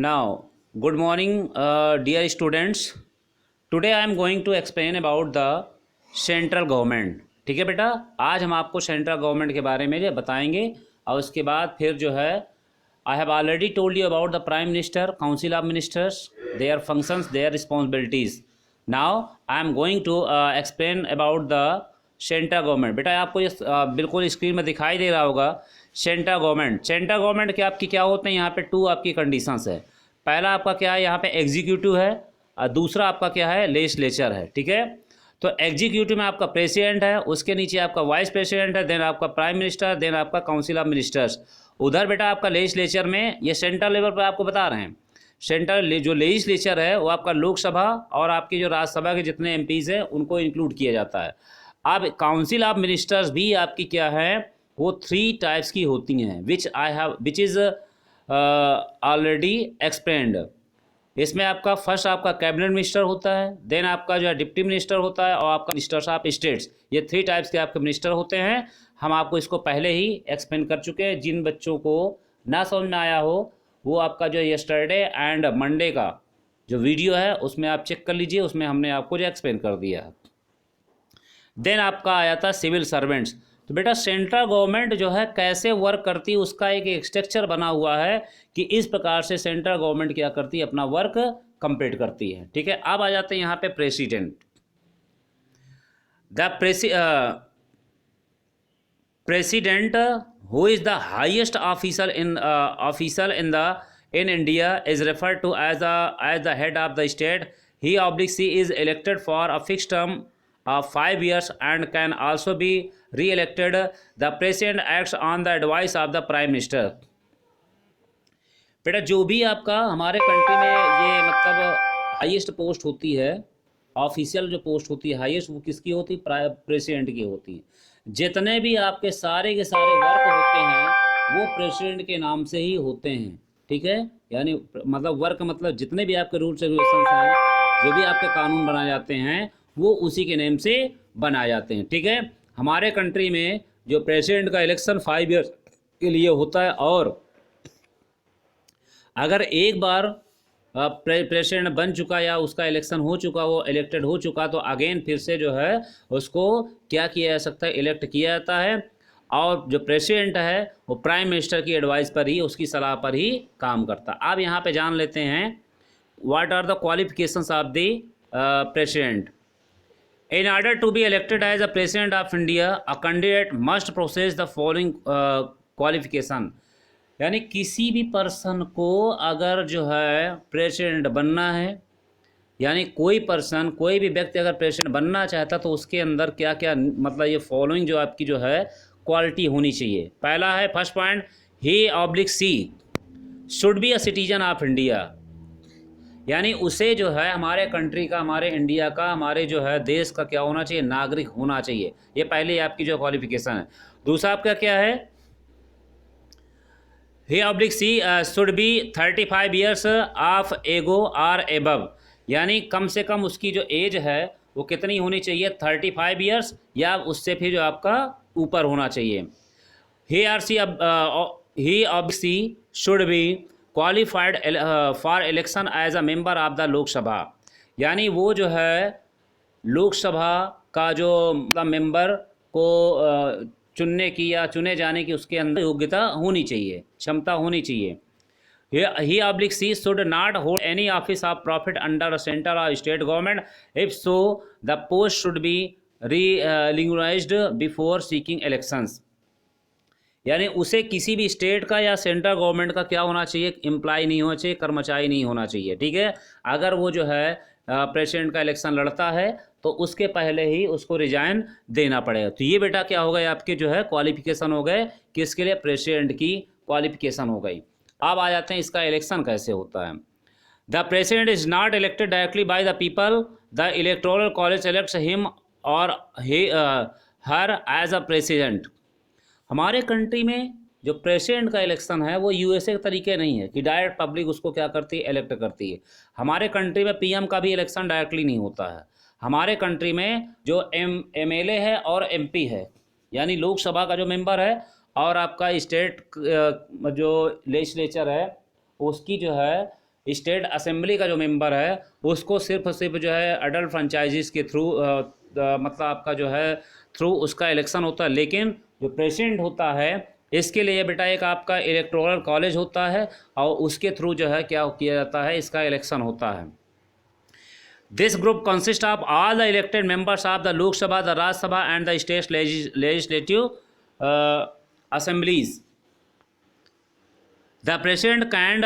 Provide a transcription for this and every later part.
Now, good morning, dear students. Today I am going to explain about the central government. ठीक है बेटा, आज हम आपको सेंट्रल गवर्नमेंट के बारे में बताएंगे और उसके बाद फिर जो है I have already told you about the prime minister, council of ministers, their functions, their responsibilities. Now I am going to explain about the central government. बेटा आपको ये बिल्कुल स्क्रीन में दिखाई दे रहा होगा सेंट्रल गवर्नमेंट। सेंट्रल गवर्नमेंट के आपकी क्या होते हैं, यहाँ पे टू आपकी कंडीशंस है। पहला आपका क्या है, यहाँ पे एग्जीक्यूटिव है और दूसरा आपका क्या है, लेजिस्लेचर है। ठीक है, तो एग्जीक्यूटिव में आपका प्रेसिडेंट है, उसके नीचे आपका वाइस प्रेसिडेंट है, देन आपका प्राइम मिनिस्टर, देन आपका काउंसिल ऑफ मिनिस्टर्स। उधर बेटा आपका लेजिस्लेचर में, ये सेंट्रल लेवल पर आपको बता रहे हैं, सेंट्रल जो लेजिस्लेचर है वो आपका लोकसभा और आपकी जो राज्यसभा के जितने एमपीज़ हैं उनको इंक्लूड किया जाता है। अब काउंसिल ऑफ मिनिस्टर्स भी आपकी क्या है, वो 3 टाइप्स की होती हैं, विच इज़ ऑलरेडी एक्सप्लेन्ड। इसमें आपका फर्स्ट आपका कैबिनेट मिनिस्टर होता है, देन आपका जो है डिप्टी मिनिस्टर होता है और आपका मिनिस्टर्स ऑफ स्टेट्स। ये 3 टाइप्स के आपके मिनिस्टर होते हैं। हम आपको इसको पहले ही एक्सप्लेन कर चुके हैं। जिन बच्चों को ना समझ में आया हो वो आपका जो यस्टरडे एंड मंडे का जो वीडियो है उसमें आप चेक कर लीजिए, उसमें हमने आपको जो एक्सप्लेन कर दिया है। देन आपका आया था सिविल सर्वेंट्स। तो बेटा सेंट्रल गवर्नमेंट जो है कैसे वर्क करती है उसका एक स्ट्रक्चर बना हुआ है कि इस प्रकार से सेंट्रल गवर्नमेंट क्या करती है, अपना वर्क कंप्लीट करती है। ठीक है, अब आ जाते हैं यहाँ पे president. The president who is the highest officer in India is referred to as the head of the state. He oblique she is elected for a fix term of 5 years and can also be re-elected. The president acts on the advice of the prime minister. बेटा जो भी आपका हमारे country में ये मतलब highest post होती है, ऑफिशियल जो पोस्ट होती है हाईएस्ट, वो किसकी होती है, प्रेसिडेंट की होती है। जितने भी आपके सारे के सारे वर्क होते हैं वो प्रेसिडेंट के नाम से ही होते हैं। ठीक है, यानी मतलब वर्क मतलब जितने भी आपके रूल्स रेगुलेशंस हैं, जो भी आपके कानून बनाए जाते हैं वो उसी के नेम से बनाए जाते हैं। ठीक है, हमारे कंट्री में जो प्रेसिडेंट का इलेक्शन 5 ईयर्स के लिए होता है और अगर एक बार प्रेसिडेंट बन चुका या उसका इलेक्शन हो चुका, वो इलेक्टेड हो चुका, तो अगेन फिर से जो है उसको क्या किया जा सकता है, इलेक्ट किया जाता है। और जो प्रेसिडेंट है वो प्राइम मिनिस्टर की एडवाइस पर ही, उसकी सलाह पर ही काम करता है। अब यहाँ पे जान लेते हैं what are the qualifications of the president. In order to be elected as a president of India, a candidate must possess the following qualification। यानी किसी भी पर्सन को अगर जो है प्रेसिडेंट बनना है, यानी कोई पर्सन, कोई भी व्यक्ति अगर प्रेसिडेंट बनना चाहता तो उसके अंदर क्या क्या मतलब ये फॉलोइंग जो आपकी जो है क्वालिटी होनी चाहिए। पहला है first point, he oblique she should be a citizen of India. यानी उसे जो है हमारे कंट्री का, हमारे इंडिया का, हमारे जो है देश का क्या होना चाहिए, नागरिक होना चाहिए। ये पहले आपकी जो क्वालिफिकेशन है। दूसरा आपका क्या है, he oblique she should be 35 years of age or above. यानी कम से कम उसकी जो एज है वो कितनी होनी चाहिए, 35 ईयर्स या उससे फिर जो आपका ऊपर होना चाहिए। He oblique she should be qualified for election as a member of the Lok Sabha. यानी वो जो है लोकसभा का जो मतलब मेंबर को चुनने की या चुने जाने की उसके अंदर योग्यता होनी चाहिए, क्षमता होनी चाहिए। He oblique she should not hold any office of profit under central और state government. If so the post should be relinquished before seeking elections. यानी उसे किसी भी स्टेट का या सेंट्रल गवर्नमेंट का क्या होना चाहिए, एम्प्लॉय नहीं होना चाहिए, कर्मचारी नहीं होना चाहिए। ठीक है, अगर वो जो है प्रेसिडेंट का इलेक्शन लड़ता है तो उसके पहले ही उसको रिजाइन देना पड़ेगा। तो ये बेटा क्या हो गए, आपके जो है क्वालिफिकेशन हो गए, किसके लिए, प्रेसिडेंट की क्वालिफिकेशन हो गई। अब आ जाते हैं इसका इलेक्शन कैसे होता है। The president is not elected directly by the people, the electoral college elects him और हर एज अ प्रेसिडेंट। हमारे कंट्री में जो प्रेसिडेंट का इलेक्शन है वो यूएसए के तरीके नहीं है कि डायरेक्ट पब्लिक उसको क्या करती है, इलेक्ट करती है। हमारे कंट्री में पीएम का भी इलेक्शन डायरेक्टली नहीं होता है। हमारे कंट्री में जो एमएलए है और एमपी है, यानी लोकसभा का जो मेंबर है और आपका स्टेट जो लेजिस्लेचर है उसकी जो है स्टेट असेंबली का जो मेंबर है उसको सिर्फ जो है अडल्ट फ्रेंचाइजीज के थ्रू मतलब आपका जो है थ्रू उसका इलेक्शन होता है। लेकिन जो प्रेसिडेंट होता है इसके लिए बेटा एक आपका इलेक्टोरल कॉलेज होता है और उसके थ्रू जो है क्या किया जाता है, इसका इलेक्शन होता है। This group consist of all the elected members of the Lok Sabha, the Rajya Sabha and the state legislative assemblies. The president can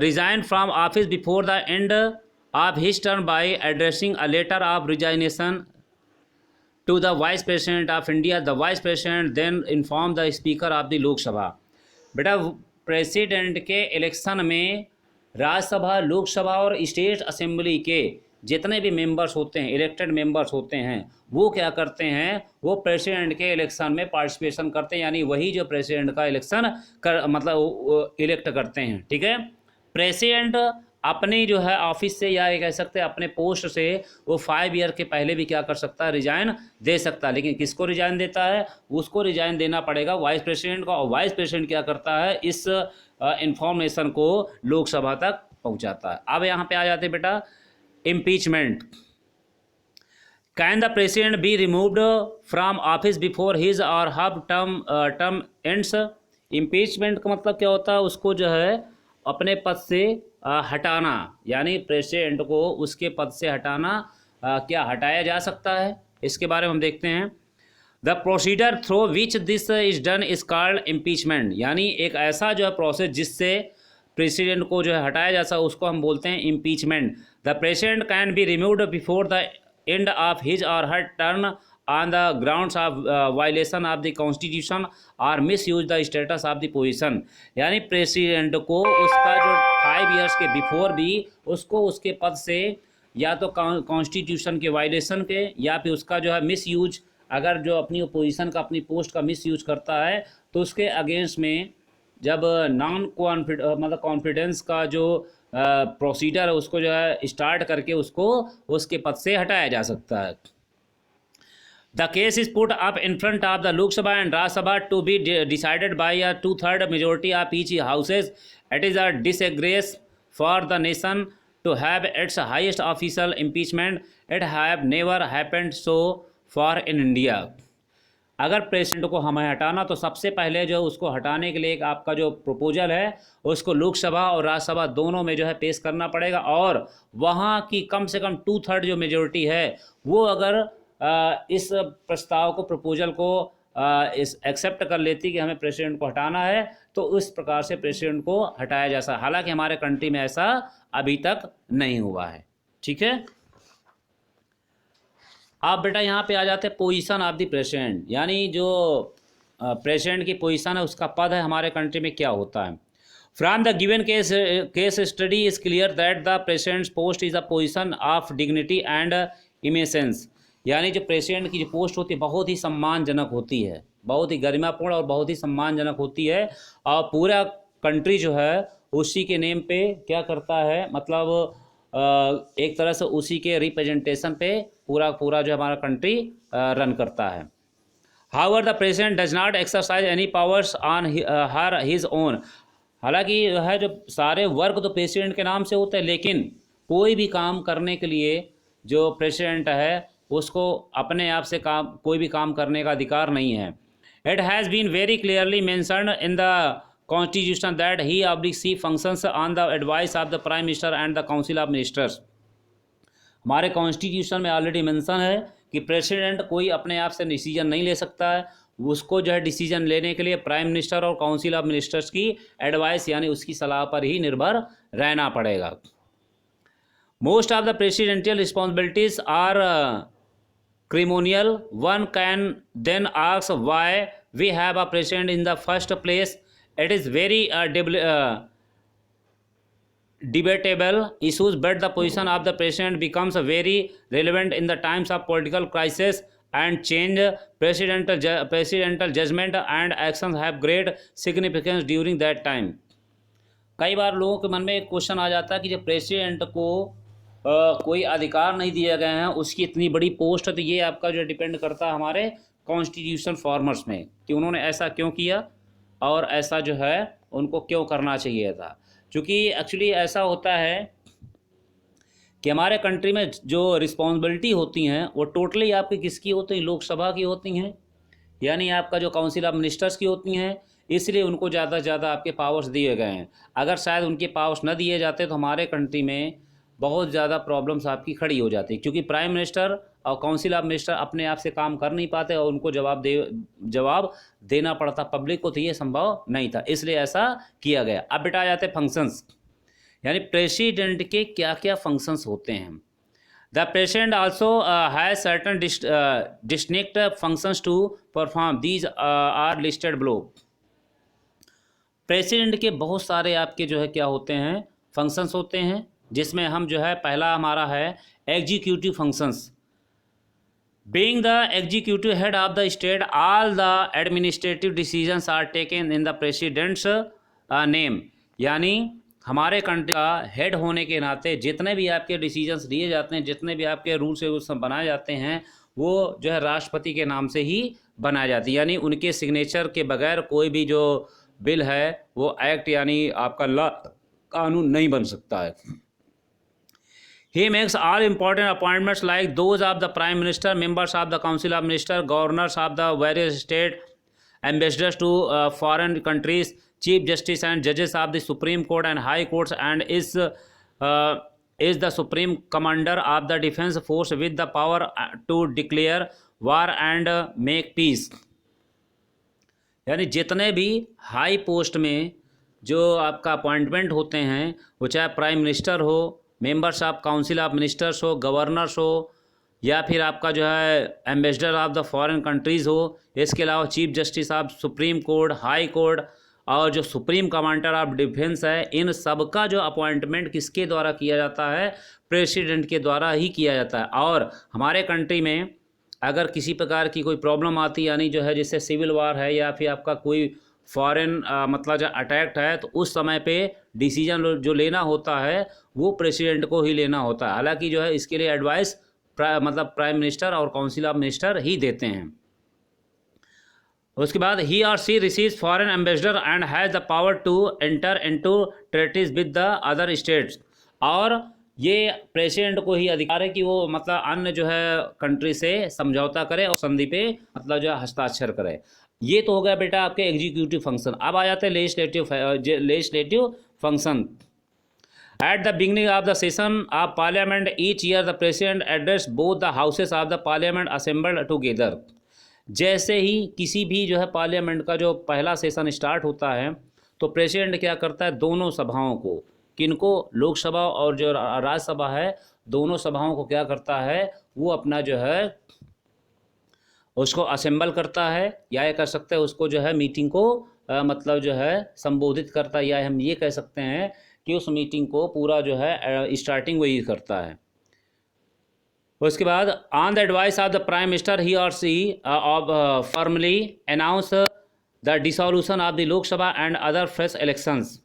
resign from office before the end of his term by addressing a letter of resignation to the vice president of India. The vice president then inform the speaker of the Lok Sabha. बेटा president के election में राज्यसभा, लोकसभा और state assembly के जितने भी members होते हैं, elected members होते हैं, वो क्या करते हैं, वो प्रेसिडेंट के इलेक्शन में पार्टिसिपेशन करते हैं, यानी वही जो प्रेसिडेंट का इलेक्शन कर मतलब इलेक्ट करते हैं। ठीक है, प्रेसिडेंट अपनी जो है ऑफिस से या ये कह सकते हैं अपने पोस्ट से वो 5 ईयर के पहले भी क्या कर सकता है, रिजाइन दे सकता है। लेकिन किसको रिजाइन देता है, उसको रिजाइन देना पड़ेगा वाइस प्रेसिडेंट को, और वाइस प्रेसिडेंट क्या करता है, इस इंफॉर्मेशन को लोकसभा तक पहुंचाता है। अब यहाँ पे आ जाते बेटा impeachment. Can the president be removed from office before his और हर टर्म एंड्स। इम्पीचमेंट का मतलब क्या होता है, उसको जो है अपने पद से हटाना, यानी प्रेसिडेंट को उसके पद से हटाना। क्या हटाया जा सकता है, इसके बारे में हम देखते हैं। The procedure through which this is done is called impeachment, यानी एक ऐसा जो है प्रोसेस जिससे प्रेसिडेंट को जो है हटाया जाता है उसको हम बोलते हैं impeachment. The president can be removed before the end of his और हर term on the grounds of violation of the constitution or misuse the status of the position। यानी प्रेसिडेंट को उसका जो 5 ईयर्स के बिफोर भी उसको उसके पद से या तो कॉन्स्टिट्यूशन के वायलेशन के या फिर उसका जो है मिस यूज, अगर जो अपनी पोजीशन का अपनी पोस्ट का मिस यूज करता है तो उसके अगेंस्ट में जब मतलब कॉन्फिडेंस का जो प्रोसीजर है उसको जो है स्टार्ट करके उसको उसके पद से हटाया जा सकता है। The case is put up in front of the Lok Sabha and Rajya Sabha to be decided by a 2/3 majority of each houses. It is a disgrace for the nation to have its highest official impeachment. It have never happened so far in India. अगर president को हमें हटाना तो सबसे पहले जो उसको हटाने के लिए एक आपका जो प्रपोजल है उसको लोकसभा और राज्यसभा दोनों में जो है पेश करना पड़ेगा, और वहाँ की कम से कम 2/3 जो मेजोरिटी है वो अगर इस प्रस्ताव को, प्रपोजल को इस एक्सेप्ट कर लेती कि हमें प्रेसिडेंट को हटाना है, तो उस प्रकार से प्रेसिडेंट को हटाया जा सकता। हालांकि हमारे कंट्री में ऐसा अभी तक नहीं हुआ है। ठीक है, आप बेटा यहाँ पे आ जाते हैं पोजीशन ऑफ द प्रेसिडेंट, यानी जो प्रेसिडेंट की पोजीशन है उसका पद है हमारे कंट्री में क्या होता है। From the given case study is clear that the president's post is a position of dignity and eminence, यानी जो प्रेसिडेंट की जो पोस्ट होती है बहुत ही सम्मानजनक होती है, बहुत ही गरिमापूर्ण और बहुत ही सम्मानजनक होती है, और पूरा कंट्री जो है उसी के नेम पे क्या करता है, मतलब एक तरह से उसी के रिप्रेजेंटेशन पे पूरा जो हमारा कंट्री रन करता है। However the president does not exercise any powers on her his own, हालांकि है जो सारे वर्क तो प्रेसिडेंट के नाम से होते हैं, लेकिन कोई भी काम करने के लिए जो प्रेसिडेंट है उसको अपने आप से कोई भी काम करने का अधिकार नहीं है। It has been very clearly mentioned in the constitution that he she functions on the advice of the prime minister and the council of ministers. हमारे कॉन्स्टिट्यूशन में ऑलरेडी मेंशन है कि प्रेसिडेंट कोई अपने आप से डिसीजन नहीं ले सकता है, उसको जो है डिसीजन लेने के लिए प्राइम मिनिस्टर और काउंसिल ऑफ मिनिस्टर्स की एडवाइस यानी उसकी सलाह पर ही निर्भर रहना पड़ेगा। Most of the presidential responsibilities are ceremonial. One can then ask why we have a president in the first place. It is very debatable issues, but the position of the president becomes very relevant in the times of political crisis and change. Presidential judgment and actions have great significance during that time. कई बार लोगों के मन में एक question आ जाता है कि जब प्रेसिडेंट को कोई अधिकार नहीं दिए गए हैं, उसकी इतनी बड़ी पोस्ट है, तो ये आपका जो डिपेंड करता है हमारे कॉन्स्टिट्यूशन फॉर्मर्स में कि उन्होंने ऐसा क्यों किया और ऐसा जो है उनको क्यों करना चाहिए था। क्योंकि एक्चुअली ऐसा होता है कि हमारे कंट्री में जो रिस्पॉन्सिबिलिटी होती हैं वो टोटली आपकी किसकी होती हैं, लोकसभा की होती हैं, यानी आपका जो काउंसिल ऑफ मिनिस्टर्स की होती हैं। इसलिए उनको ज़्यादा से ज़्यादा आपके पावर्स दिए गए हैं। अगर शायद उनके पावर्स न दिए जाते तो हमारे कंट्री में बहुत ज़्यादा प्रॉब्लम्स आपकी खड़ी हो जाती, क्योंकि प्राइम मिनिस्टर और काउंसिल ऑफ मिनिस्टर अपने आप से काम कर नहीं पाते और उनको जवाब देना पड़ता पब्लिक को, तो ये संभव नहीं था, इसलिए ऐसा किया गया। अब बेटा आ जाते फंक्शंस, यानी प्रेसिडेंट के क्या क्या फंक्शंस होते हैं। The president also has certain distinct functions to perform, these are listed below. President के बहुत सारे आपके जो है क्या होते हैं, फंक्शंस होते हैं, जिसमें हम जो है पहला हमारा है executive functions. Being the executive head of the state, all the administrative decisions are taken in the president's name, यानी हमारे कंट्री का हेड होने के नाते जितने भी आपके डिसीजंस लिए जाते हैं, जितने भी आपके रूल्स रेगुलेशन बनाए जाते हैं, वो जो है राष्ट्रपति के नाम से ही बनाए जाती है, यानी उनके सिग्नेचर के बगैर कोई भी जो बिल है वो एक्ट यानी आपका लॉ कानून नहीं बन सकता है। He makes all important appointments like those of the Prime Minister, members of the Council of Ministers, governors of the various states, ambassadors to foreign countries, chief justice and judges of the Supreme Court and High Courts, and is the supreme commander of the defense force with the power to declare war and make peace। यानी जितने भी high post में जो आपका appointment होते हैं, वो चाहे प्राइम मिनिस्टर हो, members of council of ministers हो, गवर्नर्स हो, या फिर आपका जो है ambassador of the foreign countries हो, इसके अलावा chief justice of supreme court, high court, और जो सुप्रीम कमांडर ऑफ डिफेंस है, इन सब का जो अपॉइंटमेंट किसके द्वारा किया जाता है, प्रेसिडेंट के द्वारा ही किया जाता है। और हमारे कंट्री में अगर किसी प्रकार की कोई प्रॉब्लम आती, यानी जो है जैसे सिविल वार है या फिर आपका कोई फॉरेन मतलब जो अटैक है, तो उस समय पे डिसीजन जो लेना होता है वो प्रेसिडेंट को ही लेना होता है। हालांकि जो है इसके लिए एडवाइस मतलब प्राइम मिनिस्टर और काउंसिल ऑफ मिनिस्टर ही देते हैं। उसके बाद he or she receives foreign ambassador and has the power to enter into treaties with the other states, और ये प्रेसिडेंट को ही अधिकार है कि वो मतलब अन्य जो है कंट्री से समझौता करे और संधि पे मतलब जो है हस्ताक्षर करे। ये तो हो गया बेटा आपके एग्जीक्यूटिव फंक्शन। अब आ जाते हैं legislative function. At the beginning of the session of parliament each year the president address both the houses of the parliament assembled together. जैसे ही किसी भी जो है पार्लियामेंट का जो पहला सेशन स्टार्ट होता है, तो प्रेसिडेंट क्या करता है, दोनों सभाओं को, किनको, लोकसभा और जो राज्यसभा है, दोनों सभाओं को क्या करता है, वो अपना जो है उसको असेंबल करता है, या ये कर सकते हैं उसको जो है मीटिंग को मतलब जो है संबोधित करता है, या हम ये कह सकते हैं कि उस मीटिंग को पूरा जो है स्टार्टिंग वही करता है। उसके बाद on the advice of the prime minister he or she of formally announce the dissolution of the Lok Sabha and order fresh elections.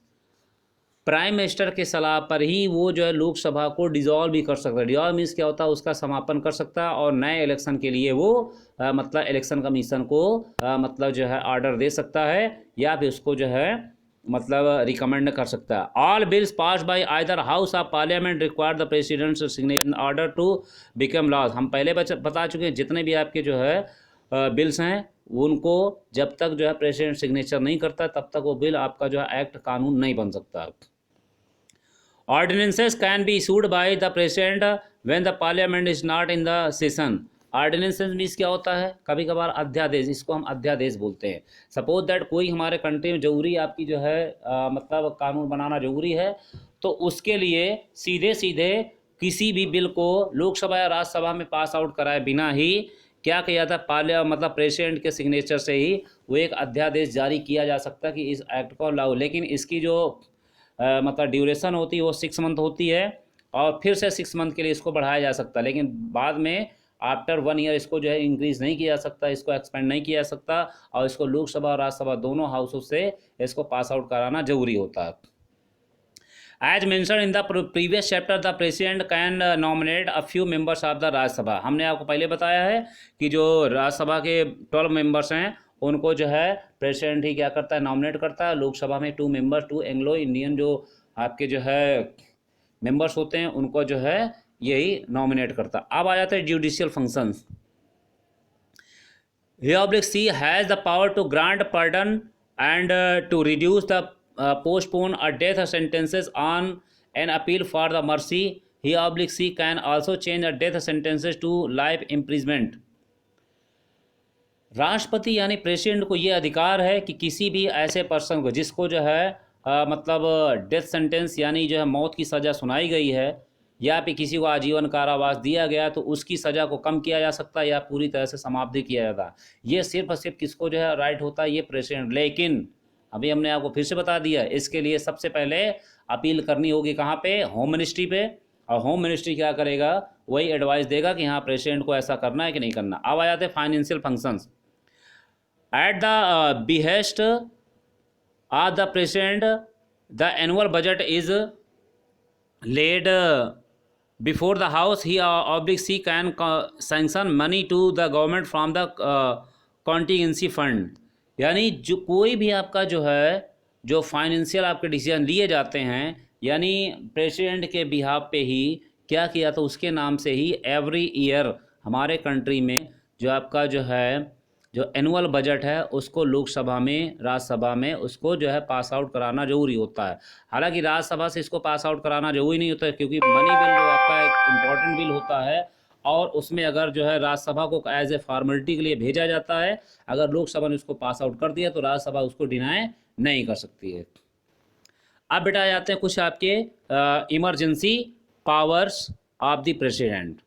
Prime minister के सलाह पर ही वो जो है लोकसभा को डिसॉल्व भी कर सकता है। डिसॉल्व मीन्स क्या होता है, उसका समापन कर सकता है, और नए इलेक्शन के लिए वो मतलब इलेक्शन कमीशन को मतलब जो है ऑर्डर दे सकता है, या फिर उसको जो है मतलब रिकमेंड कर सकता है। All bills pass by either house of parliament require the president's signature in order to become laws. हम पहले बता चुके हैं, जितने भी आपके जो है बिल्स हैं उनको जब तक जो है प्रेसिडेंट सिग्नेचर नहीं करता तब तक वो बिल आपका जो है एक्ट कानून नहीं बन सकता। Ordinances can be issued by the president when the parliament is not in the session। Ordinances means क्या होता है, कभी कभार अध्यादेश, इसको हम अध्यादेश बोलते हैं। सपोज दैट कोई हमारे कंट्री में जरूरी आपकी जो है मतलब कानून बनाना जरूरी है, तो उसके लिए सीधे सीधे किसी भी बिल को लोकसभा या राज्यसभा में पास आउट कराए बिना ही क्या किया था, मतलब प्रेसिडेंट के सिग्नेचर से ही वो एक अध्यादेश जारी किया जा सकता है कि इस एक्ट को लागू। लेकिन इसकी जो मतलब ड्यूरेशन होती है वो 6 मंथ होती है, और फिर से 6 मंथ के लिए इसको बढ़ाया जा सकता है, लेकिन बाद में आफ्टर 1 ईयर इसको जो है इंक्रीज़ नहीं किया जा सकता, इसको एक्सपेंड नहीं किया जा सकता, और इसको लोकसभा और राज्यसभा दोनों हाउसों से इसको पास आउट कराना जरूरी होता है। As mention in the previous chapter the president can nominate a few members of the Rajya Sabha. हमने आपको पहले बताया है कि जो राज्यसभा के 12 मेंबर्स हैं उनको जो है प्रेसिडेंट ही क्या करता है, नॉमिनेट करता है। लोकसभा में 2 मेंबर्स, 2 एंग्लो इंडियन जो आपके जो है मेंबर्स होते हैं उनको जो है यही नॉमिनेट करता। अब आ जाते हैं judicial functions. A/C has the power to grant pardon and to reduce the postpone a death sentences on an appeal for the mercy. He/C can also change a death sentences to life imprisonment. राष्ट्रपति यानी president को ये अधिकार है कि किसी भी ऐसे पर्सन को जिसको जो है मतलब डेथ सेंटेंस यानी जो है मौत की सज़ा सुनाई गई है या फिर किसी को आजीवन कारावास दिया गया तो उसकी सज़ा को कम किया जा सकता है या पूरी तरह से समाप्ति किया जाता है। ये सिर्फ और सिर्फ किसको जो है राइट होता है, ये प्रेसिडेंट। लेकिन अभी हमने आपको फिर से बता दिया, इसके लिए सबसे पहले अपील करनी होगी कहाँ पे, होम मिनिस्ट्री पे। और होम मिनिस्ट्री क्या करेगा, वही एडवाइस देगा कि हाँ प्रेसिडेंट को ऐसा करना है कि नहीं करना। अब आ जाते हैं financial functions. At the behest of the president, the annual budget is laid before the house. He/C can sanction money to the government from the contingency fund. यानी जो कोई भी आपका जो है जो फाइनेंशियल आपके डिसीजन लिए जाते हैं, यानी प्रेसिडेंट के बिहाफ पे ही क्या किया तो उसके नाम से ही एवरी ईयर हमारे कंट्री में जो आपका जो है जो एनुअल बजट है उसको लोकसभा में राज्यसभा में उसको जो है पास आउट कराना जरूरी होता है। हालांकि राज्यसभा से इसको पास आउट कराना जरूरी नहीं होता है क्योंकि मनी बिल जो आपका एक इम्पॉर्टेंट बिल होता है और उसमें अगर जो है राज्यसभा को एज ए फॉर्मेलिटी के लिए भेजा जाता है, अगर लोकसभा ने उसको पास आउट कर दिया तो राज्यसभा उसको डिनाई नहीं कर सकती है। अब बेटा आ जाते हैं कुछ आपके emergency powers of the president.